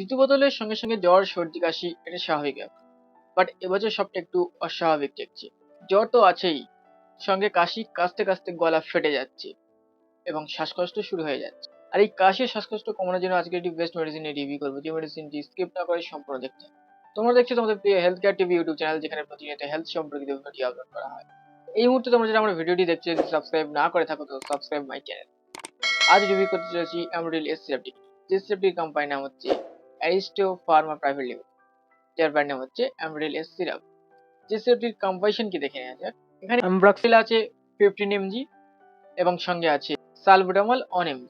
ঋতু বদলের সঙ্গে সঙ্গে জ্বর, সর্দি, কাশি এটা স্বাভাবিক ব্যাপার। বাট এবছর সবটা একটু অস্বাভাবিক দেখছি। জ্বর তো আছেই, সঙ্গে কাশি, কাশতে কাশতে গলা ফেটে যাচ্ছে এবং শ্বাসকষ্ট শুরু হয়ে যাচ্ছে। আর এই কাশি ও শ্বাসকষ্ট কমানোর জন্য আজকে একটি বেস্ট মেডিসিন নিয়ে রিভিউ করবো, যে মেডিসিনটি স্কিপ না করে সম্পূর্ণ দেখতে হবে। তোমরা দেখছো তোমাদের প্রিয় health care TV YouTube channel, যেখানে প্রতিনিয়ত হেলথ সম্পর্কিত ভিডিও আপলোড করা হয়। এই মুহূর্তে তোমরা যারা আমার ভিডিওটি দেখছো, যদি সাবস্ক্রাইব না করে থাকো তো সাবস্ক্রাইব মাই চ্যানেল। আজ রিভিউ করতে চলেছি অ্যামব্রোডিল-S সিরাপটি। যে সিরাপটির কোম্পানির নাম হচ্ছে অ্যারিস্টো ফার্মা প্রাইভেট লিমিটেড, যার ব্র্যান্ড নাম হচ্ছে অ্যামব্রোডিল-S সিরাপ। যে সিরাপটির কম্পোজিশন কি দেখে নেওয়া যাক। এখানে অ্যামব্রক্সিল আছে 15 mg এবং সঙ্গে আছে সালবুটামল 1 mg।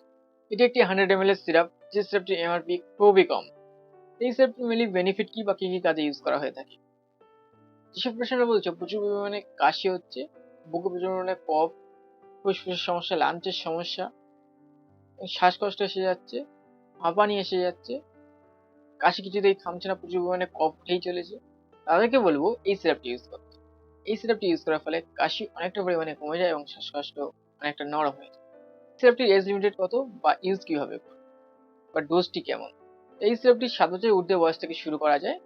এটি একটি 100 ml এর সিরাপ, যে সিরাপটির এমআরপি খুবই কম। এই সিরাপটি মেনলি বেনিফিট কি বা কি কি কাজে ইউজ করা হয়ে থাকে। যেসব পেশেন্টরা বলছে প্রচুর পরিমাণে কাশি হচ্ছে, বুকে প্রচুর পরিমাণে কফ, ফুসফুসের সমস্যা, লাঞ্চের সমস্যা, শ্বাসকষ্ট এসে যাচ্ছে, হাঁপানি এসে যাচ্ছে, কাশি কিছুতেই থামছে না, প্রচুর পরিমাণে কফ উঠেই চলেছে, তাদেরকে বলবো এই সিরাপটি ইউজ করতে। এই সিরাপটি ইউজ করার ফলে কাশি অনেকটা পরিমাণে কমে যায় এবং শ্বাসকষ্ট অনেকটা নরম হয়ে যায়। সিরাপটির এজ লিমিটেড কত বা ইউজ কিভাবে বা ডোজটি কেমন। এই সিরাপটি 7 বছরের ঊর্ধ্বে বয়স থেকে শুরু করা যায়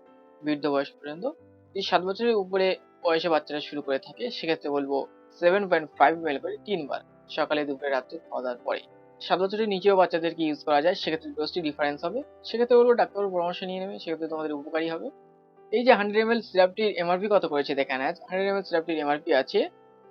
বৃদ্ধ বয়স পর্যন্ত। যদি 7 বছরের উপরে বয়সে বাচ্চারা শুরু করে থাকে, সেক্ষেত্রে বলবো 7.5 ml করে 3 বার, সকালে, দুপুরে, রাত্রে খাওয়া দাওয়ার পরে। 7 বছরের নিচেও বাচ্চাদেরকে ইউজ করা যায়, সেক্ষেত্রে ডোজটি ডিফারেন্স হবে। সেক্ষেত্রে বলবো ডাক্তারের পরামর্শ নিয়ে নেবে, সেক্ষেত্রে তোমাদের উপকারী হবে। এই যে 100 ml সিরাপটির এমআরপি কত করেছে দেখেন। আজ 100 ml সিরাপটির এমআরপি আছে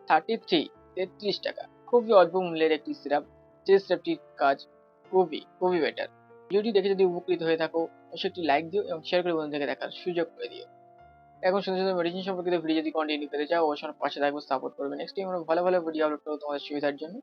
33 টাকা। খুবই অল্প মূল্যের একটি সিরাপ, যে সিরাপটির কাজ খুবই বেটার। ভিডিওটি দেখে যদি উপকৃত হয়ে থাকো, অবশ্যই একটি লাইক দিও এবং শেয়ার করে বন্ধুদেরকে দেখার সুযোগ করে দিও। এখন সুন্দর সুন্দর মেডিসিন সম্পর্কিত ভিডিও যদি কন্টিনিউ পেতে চাও, অবশ্যই আমার পাশে থাকবো, সাপোর্ট করবে। নেক্সট টাইম আমরা ভালো ভালো ভিডিও আপলোড করবো তোমাদের সুবিধার জন্য।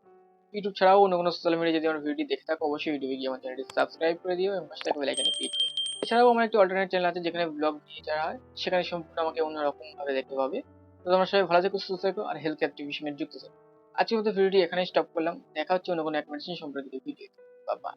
ইউটিউব ছাড়াও অন্য কোনো সোশ্যাল মিডিয়া যদি আমার ভিডিও দেখে থাকো, অবশ্যই ইউটিউবে গিয়ে আমার চ্যানেলটি সাবস্ক্রাইব করে দিও এবং পাশে থাকা বেল আইকনে ক্লিক করে দিও। এছাড়াও আমার একটি অল্টারনেট চ্যানেল আছে, যেখানে ব্লগ ভিডিও ছাড়া হয়, সেখানে সম্পূর্ণ আমাকে অন্যরকম ভাবে দেখতে পাবে। তো তোমরা সবাই ভালো থেকো, সুস্থ থেকো আর হেলথ কেয়ার সঙ্গে যুক্ত থেকো। আজকের মতো ভিডিওটি এখানেই স্টপ করলাম। দেখা হচ্ছে অন্য কোনো এক মেডিসিন সম্পর্কিত ভিডিও। বাবা।